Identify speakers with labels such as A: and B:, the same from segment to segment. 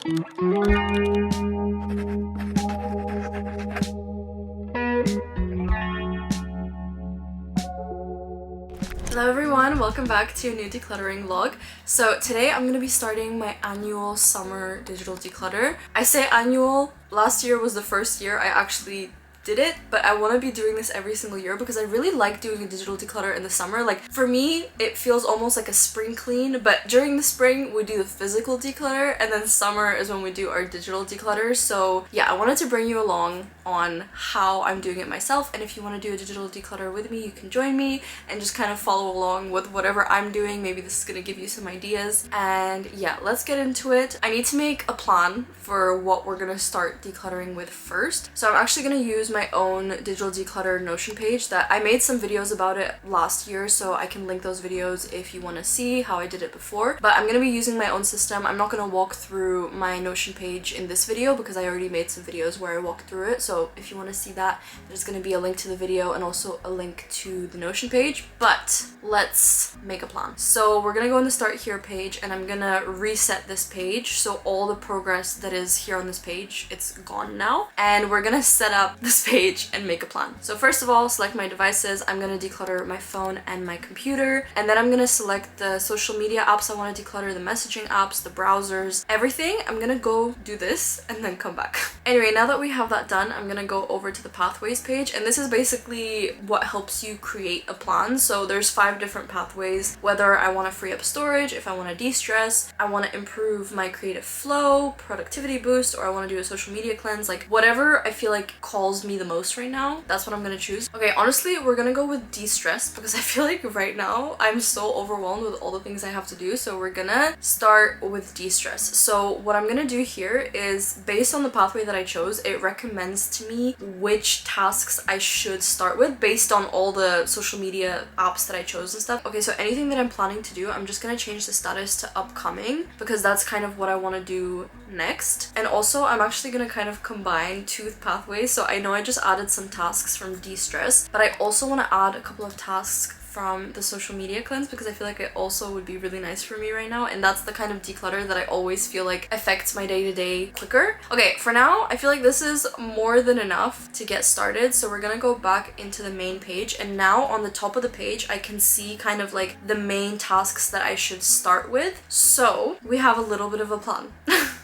A: Hello everyone, welcome back to a new decluttering vlog. So today I'm going to be starting my annual summer digital declutter. I say annual, last year was the first year I actually did it, but I want to be doing this every single year because I really like doing a digital declutter in the summer. Like for me, it feels almost like a spring clean, but during the spring we do the physical declutter and then summer is when we do our digital declutter. So yeah, I wanted to bring you along on how I'm doing it myself, and if you want to do a digital declutter with me, you can join me and just kind of follow along with whatever I'm doing. Maybe this is gonna give you some ideas. And yeah, let's get into it. I need to make a plan for what we're gonna start decluttering with first. So I'm actually gonna use my own digital declutter Notion page that I made some videos about it last year, so I can link those videos if you want to see how I did it before. But I'm gonna be using my own system. I'm not gonna walk through my Notion page in this video because I already made some videos where I walk through it. So if you want to see that, there's going to be a link to the video and also a link to the Notion page. But let's make a plan. So we're going to go on the start here page, and I'm going to reset this page. So all the progress that is here on this page, it's gone now. And we're going to set up this page and make a plan. So first of all, select my devices. I'm going to declutter my phone and my computer. And then I'm going to select the social media apps I want to declutter, the messaging apps, the browsers, everything. I'm going to go do this and then come back. Anyway, now that we have that done, I'm gonna go over to the pathways page, and this is basically what helps you create a plan. So there's 5 different pathways, whether I want to free up storage, if I want to de-stress, I want to improve my creative flow, productivity boost, or I want to do a social media cleanse. Like whatever I feel like calls me the most right now, that's what I'm gonna choose. Okay, honestly, we're gonna go with de-stress because I feel like right now I'm so overwhelmed with all the things I have to do. So we're gonna start with de-stress. So what I'm gonna do here is, based on the pathway that I chose, it recommends to me which tasks I should start with based on all the social media apps that I chose and stuff. Okay, so anything that I'm planning to do, I'm just gonna change the status to upcoming because that's kind of what I want to do next. And also I'm actually gonna kind of combine 2 pathways. So I know I just added some tasks from de-stress, but I also want to add a couple of tasks from the social media cleanse because I feel like it also would be really nice for me right now, and that's the kind of declutter that I always feel like affects my day-to-day quicker. Okay, for now I feel like this is more than enough to get started, so we're gonna go back into the main page, and now on the top of the page I can see kind of like the main tasks that I should start with. So we have a little bit of a plan.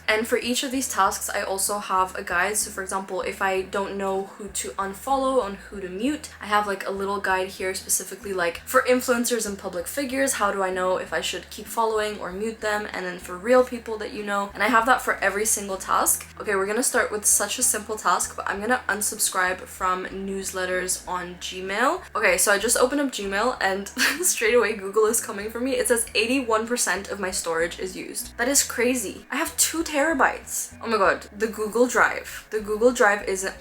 A: And for each of these tasks, I also have a guide. So for example, if I don't know who to unfollow and who to mute, I have like a little guide here specifically like for influencers and public figures, how do I know if I should keep following or mute them? And then for real people that you know, and I have that for every single task. Okay, we're gonna start with such a simple task, but I'm gonna unsubscribe from newsletters on Gmail. Okay, so I just opened up Gmail and straight away Google is coming for me. It says 81% of my storage is used. That is crazy. I have 2 terabytes. Oh my god, the Google Drive. The Google Drive isn't...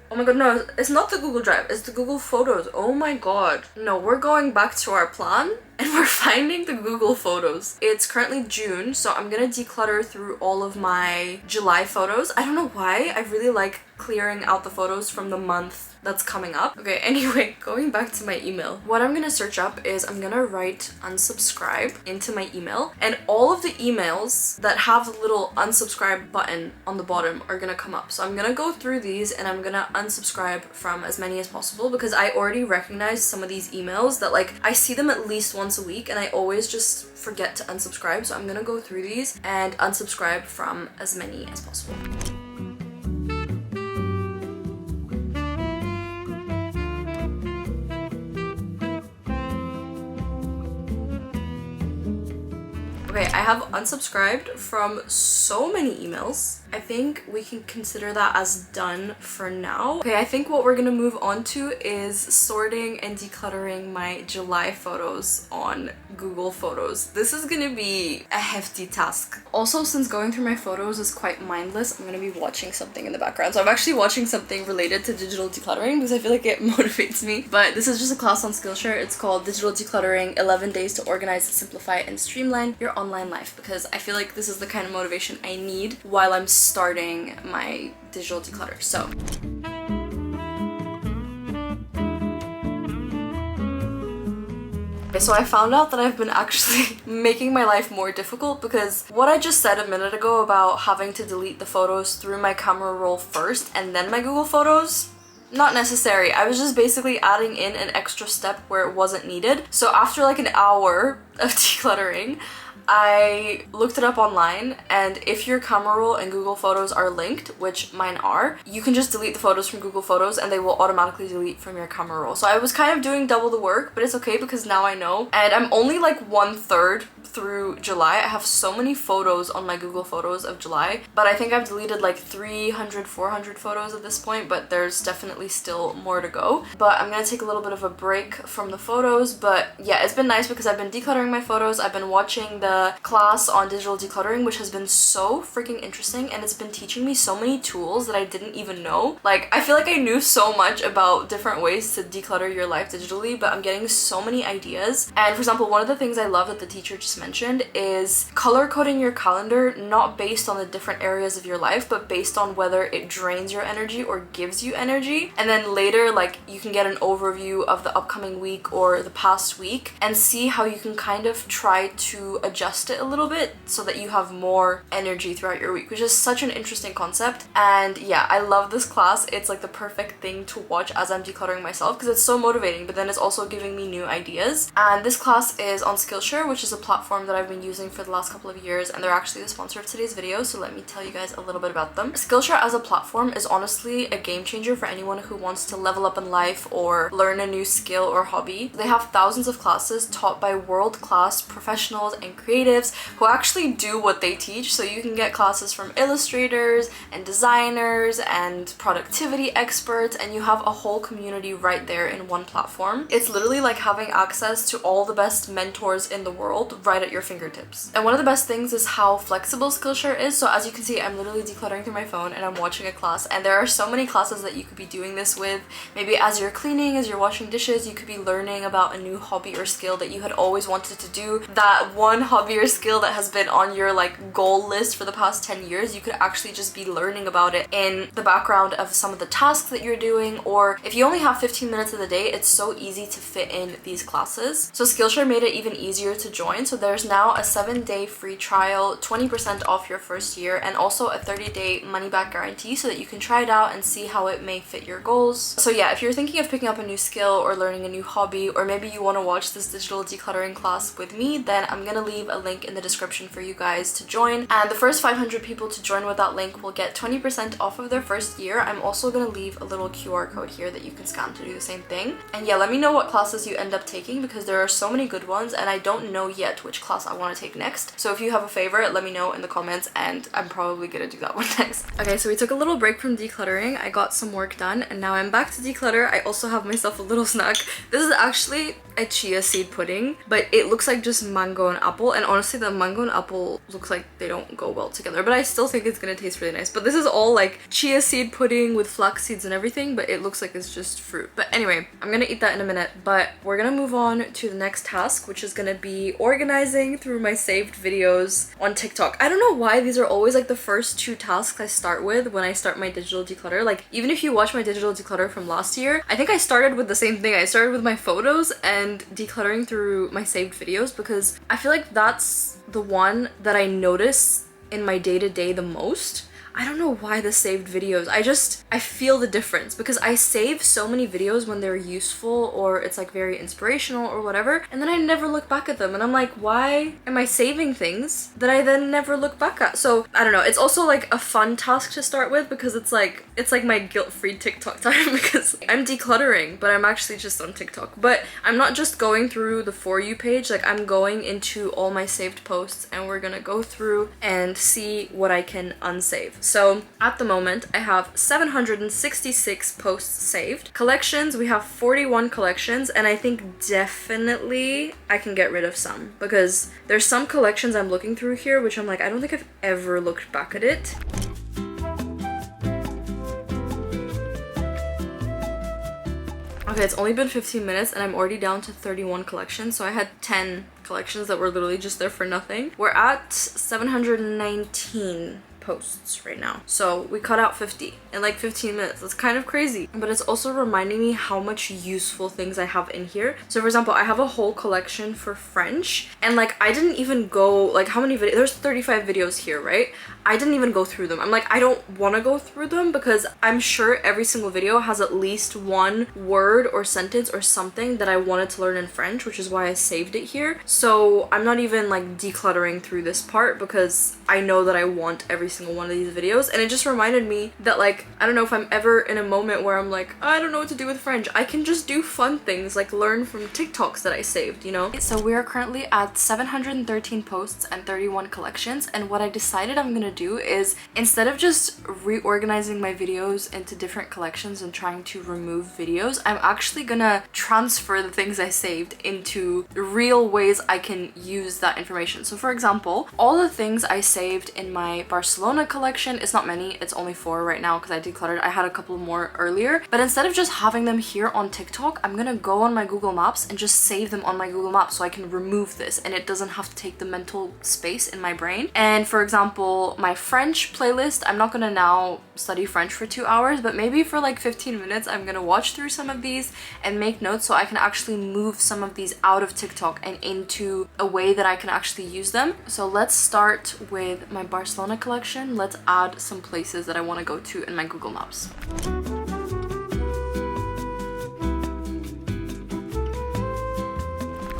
A: Oh my god, no, it's not the Google Drive, it's the Google Photos. Oh my god. No, we're going back to our plan and we're finding the Google Photos. It's currently June, so I'm gonna declutter through all of my July photos. I don't know why, I really like clearing out the photos from the month that's coming up. Okay, anyway, going back to my email. What I'm gonna search up is I'm gonna write unsubscribe into my email, and all of the emails that have the little unsubscribe button on the bottom are gonna come up. So I'm gonna go through these and I'm gonna unsubscribe from as many as possible because I already recognize some of these emails that like I see them at least once a week and I always just forget to unsubscribe. So I'm gonna go through these and unsubscribe from as many as possible. Okay, I have unsubscribed from so many emails. I think we can consider that as done for now. Okay, I think what we're gonna move on to is sorting and decluttering my July photos on Google Photos. This is gonna be a hefty task. Also, since going through my photos is quite mindless, I'm gonna be watching something in the background. So I'm actually watching something related to digital decluttering because I feel like it motivates me. But this is just a class on Skillshare. It's called Digital Decluttering, 11 Days to Organize, Simplify, and Streamline Your Online Life, because I feel like this is the kind of motivation I need while I'm starting my digital declutter. So so I found out that I've been actually making my life more difficult because what I just said a minute ago about having to delete the photos through my camera roll first and then my Google Photos, not necessary. I was just basically adding in an extra step where it wasn't needed. So after like an hour of decluttering, I looked it up online, and if your camera roll and Google Photos are linked, which mine are, you can just delete the photos from Google Photos and they will automatically delete from your camera roll. So I was kind of doing double the work, but it's okay because now I know. And I'm only like 1/3 through July. I have so many photos on my Google Photos of July, but I think I've deleted like 300, 400 photos at this point, but there's definitely still more to go. But I'm gonna take a little bit of a break from the photos, but yeah, it's been nice because I've been decluttering my photos. I've been watching the class on digital decluttering, which has been so freaking interesting, and it's been teaching me so many tools that I didn't even know. Like, I feel like I knew so much about different ways to declutter your life digitally, but I'm getting so many ideas. And for example, one of the things I love that the teacher just mentioned is color coding your calendar, not based on the different areas of your life, but based on whether it drains your energy or gives you energy. And then later, like, you can get an overview of the upcoming week or the past week and see how you can kind of try to adjust it a little bit so that you have more energy throughout your week, which is such an interesting concept. And yeah, I love this class. It's like the perfect thing to watch as I'm decluttering myself because it's so motivating, but then it's also giving me new ideas. And this class is on Skillshare, which is a platform that I've been using for the last couple of years, and they're actually the sponsor of today's video, so let me tell you guys a little bit about them. Skillshare as a platform is honestly a game changer for anyone who wants to level up in life or learn a new skill or hobby. They have thousands of classes taught by world-class professionals and creatives who actually do what they teach, so you can get classes from illustrators and designers and productivity experts, and you have a whole community right there in one platform. It's literally like having access to all the best mentors in the world right at your fingertips. And one of the best things is how flexible Skillshare is. So as you can see, I'm literally decluttering through my phone and I'm watching a class, and there are so many classes that you could be doing this with. Maybe as you're cleaning, as you're washing dishes, you could be learning about a new hobby or skill that you had always wanted to do. That one hobby or skill that has been on your like goal list for the past 10 years, you could actually just be learning about it in the background of some of the tasks that you're doing. Or if you only have 15 minutes of the day, it's so easy to fit in these classes. So Skillshare made it even easier to join. So there's now a 7-day free trial, 20% off your first year, and also a 30-day money-back guarantee so that you can try it out and see how it may fit your goals. So yeah, if you're thinking of picking up a new skill or learning a new hobby, or maybe you want to watch this digital decluttering class with me, then I'm gonna leave a link in the description for you guys to join. And the first 500 people to join with that link will get 20% off of their first year. I'm also gonna leave a little QR code here that you can scan to do the same thing. And yeah, let me know what classes you end up taking because there are so many good ones and I don't know yet which class I want to take next. So if you have a favorite, let me know in the comments and I'm probably gonna do that one next. Okay, so we took a little break from decluttering. I got some work done and now I'm back to declutter. I also have myself a little snack. This is actually a chia seed pudding, but it looks like just mango and apple, and honestly the mango and apple looks like they don't go well together, but I still think it's gonna taste really nice. But this is all like chia seed pudding with flax seeds and everything, but it looks like it's just fruit. But anyway, I'm gonna eat that in a minute, but we're gonna move on to the next task, which is gonna be organizing through my saved videos on TikTok. I don't know why these are always like the first 2 tasks I start with when I start my digital declutter. Like, even if you watch my digital declutter from last year, I think I started with the same thing. I started with my photos and decluttering through my saved videos because I feel like that's the one that I notice in my day-to-day the most. I don't know why the saved videos, I feel the difference because I save so many videos when they're useful or it's like very inspirational or whatever, and then I never look back at them and I'm like, why am I saving things that I then never look back at? So I don't know, it's also like a fun task to start with because it's like my guilt-free TikTok time because I'm decluttering but I'm actually just on TikTok. But I'm not just going through the For You page, like I'm going into all my saved posts and we're gonna go through and see what I can unsave. So at the moment I have 766 posts saved. Collections, we have 41 collections, and I think definitely I can get rid of some because there's some collections I'm looking through here which I'm like, I don't think I've ever looked back at it. Okay, it's only been 15 minutes and I'm already down to 31 collections. So I had 10 collections that were literally just there for nothing. We're at 719 posts right now. So we cut out 50 in like 15 minutes. That's kind of crazy. But it's also reminding me how much useful things I have in here. So for example, I have a whole collection for French, and like I didn't even go, like how many videos? There's 35 videos here, right? I didn't even go through them. I'm like, I don't want to go through them because I'm sure every single video has at least one word or sentence or something that I wanted to learn in French, which is why I saved it here. So I'm not even like decluttering through this part because I know that I want every single one of these videos. And it just reminded me that like, I don't know, if I'm ever in a moment where I'm like, I don't know what to do with French, I can just do fun things like learn from TikToks that I saved, you know? So we are currently at 713 posts and 31 collections. And what I decided I'm gonna do is, instead of just reorganizing my videos into different collections and trying to remove videos, I'm actually gonna transfer the things I saved into real ways I can use that information. So for example, all the things I saved in my Barcelona collection, it's not many, it's only 4 right now because I decluttered. I had a couple more earlier, but instead of just having them here on TikTok, I'm gonna go on my Google Maps and just save them on my Google Maps so I can remove this and it doesn't have to take the mental space in my brain. And for example, my French playlist, I'm not gonna now study French for 2 hours, but maybe for like 15 minutes I'm gonna watch through some of these and make notes so I can actually move some of these out of TikTok and into a way that I can actually use them. So let's start with my Barcelona collection. Let's add some places that I want to go to in my Google Maps.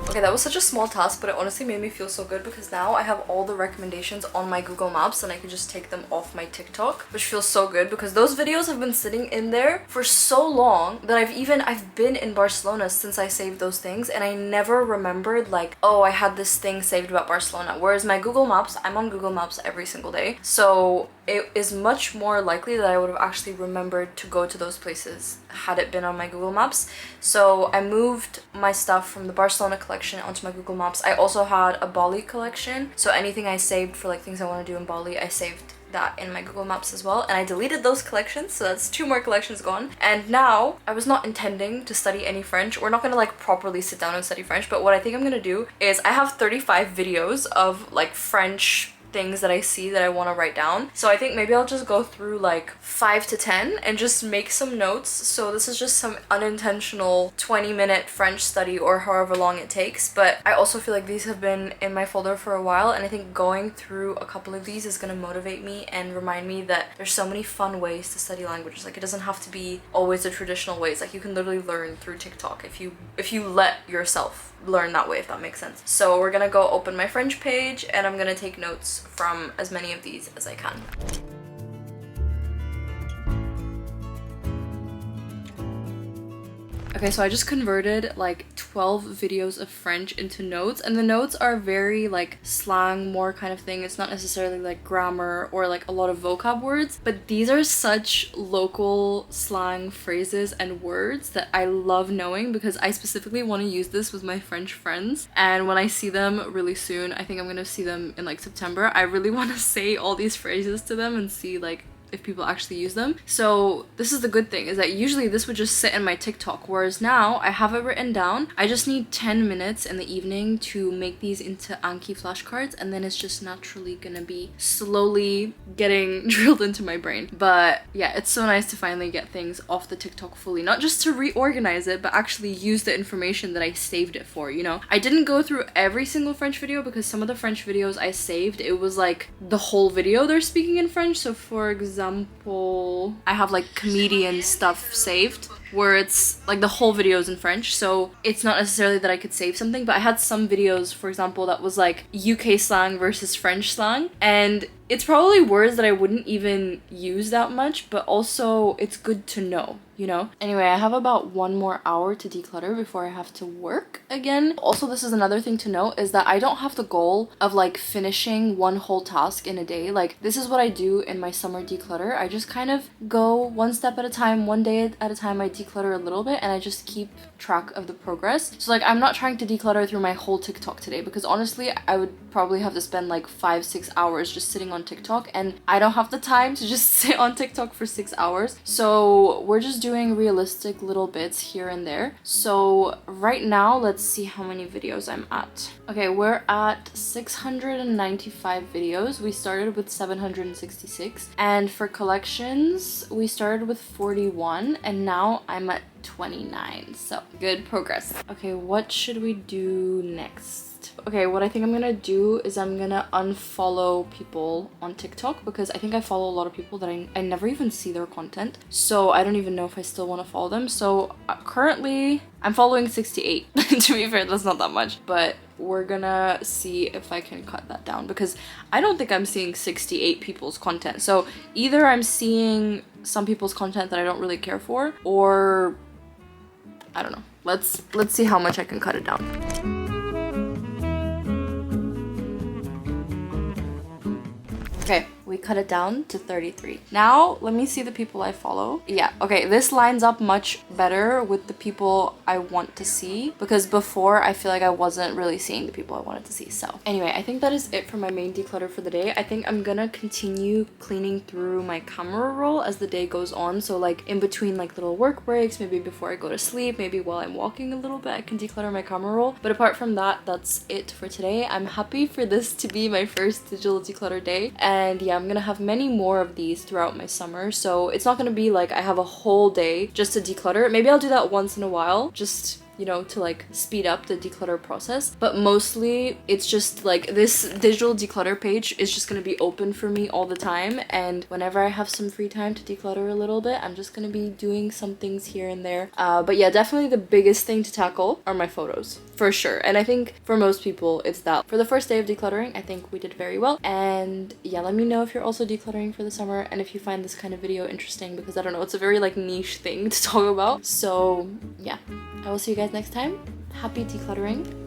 A: Okay, that was such a small task, but it honestly made me feel so good because now I have all the recommendations on my Google Maps and I can just take them off my TikTok, which feels so good because those videos have been sitting in there for so long that I've been in Barcelona since I saved those things and I never remembered like, oh, I had this thing saved about Barcelona. Whereas my Google Maps, I'm on Google Maps every single day. So it is much more likely that I would have actually remembered to go to those places had it been on my Google Maps. So I moved my stuff from the Barcelona collection onto my Google Maps. I also had a Bali collection, so anything I saved for like things I want to do in Bali, I saved that in my Google Maps as well, and I deleted those collections, so that's 2 more collections gone. And now I was not intending to study any French. We're not gonna like properly sit down and study French, but what I think I'm gonna do is I have 35 videos of like French things that I see that I want to write down. So I think maybe I'll just go through like 5 to 10 and just make some notes. So this is just some unintentional 20-minute French study or however long it takes. But I also feel like these have been in my folder for a while, and I think going through a couple of these is going to motivate me and remind me that there's so many fun ways to study languages. Like it doesn't have to be always the traditional ways. Like you can literally learn through TikTok if you let yourself learn that way, if that makes sense. So we're gonna go open my French page and I'm gonna take notes from as many of these as I can. Okay, so I just converted like 12 videos of French into notes, and the notes are very like slang more kind of thing. It's not necessarily like grammar or like a lot of vocab words, but these are such local slang phrases and words that I love knowing because I specifically want to use this with my French friends. And when I see them really soon, I think I'm gonna see them in like September, I really want to say all these phrases to them and see like if people actually use them. So this is the good thing, is that usually this would just sit in my TikTok, whereas now I have it written down. I just need 10 minutes in the evening to make these into Anki flashcards, and then it's just naturally gonna be slowly getting drilled into my brain. But yeah, it's so nice to finally get things off the TikTok fully, not just to reorganize it, but actually use the information that I saved it for, you know? I didn't go through every single French video because some of the French videos I saved, it was like the whole video they're speaking in French. So for example, I have like comedian stuff saved where it's like the whole video is in French, so it's not necessarily that I could save something, but I had some videos, for example, that was like UK slang versus French slang, and it's probably words that I wouldn't even use that much, but also it's good to know, you know? Anyway, I have about 1 more hour to declutter before I have to work again. Also, this is another thing to note, is that I don't have the goal of like finishing one whole task in a day. Like this is what I do in my summer declutter. I just kind of go one step at a time, one day at a time. I declutter a little bit and I just keep track of the progress. So like I'm not trying to declutter through my whole TikTok today because honestly I would probably have to spend like 5-6 hours just sitting on TikTok, and I don't have the time to just sit on TikTok for 6 hours. So we're just doing doing realistic little bits here and there. So right now, let's see how many videos I'm at. Okay, we're at 695 videos. We started with 766. And for collections, we started with 41 and now I'm at 29. So good progress. Okay, what should we do next? Okay, what I think I'm gonna do is I'm gonna unfollow people on TikTok because I think I follow a lot of people that I never even see their content. So I don't even know if I still want to follow them. So currently I'm following 68. To be fair, that's not that much, but we're gonna see if I can cut that down because I don't think I'm seeing 68 people's content. So either I'm seeing some people's content that I don't really care for, or I don't know. Let's see how much I can cut it down. Okay, we cut it down to 33. Now, let me see the people I follow. Yeah, okay, this lines up much better with the people I want to see because before I feel like I wasn't really seeing the people I wanted to see. So anyway, I think that is it for my main declutter for the day. I think I'm gonna continue cleaning through my camera roll as the day goes on. So like in between like little work breaks, maybe before I go to sleep, maybe while I'm walking a little bit, I can declutter my camera roll. But apart from that, that's it for today. I'm happy for this to be my first digital declutter day. And yeah, I'm gonna have many more of these throughout my summer. So it's not gonna be like I have a whole day just to declutter. Maybe I'll do that once in a while, just, you know, to like speed up the declutter process. But mostly it's just like this digital declutter page is just gonna be open for me all the time. And whenever I have some free time to declutter a little bit, I'm just gonna be doing some things here and there. But yeah, definitely the biggest thing to tackle are my photos, for sure. And I think for most people, it's that. For the first day of decluttering, I think we did very well. And yeah, let me know if you're also decluttering for the summer and if you find this kind of video interesting because I don't know, it's a very like niche thing to talk about. So yeah, I will see you guys next time. Happy decluttering.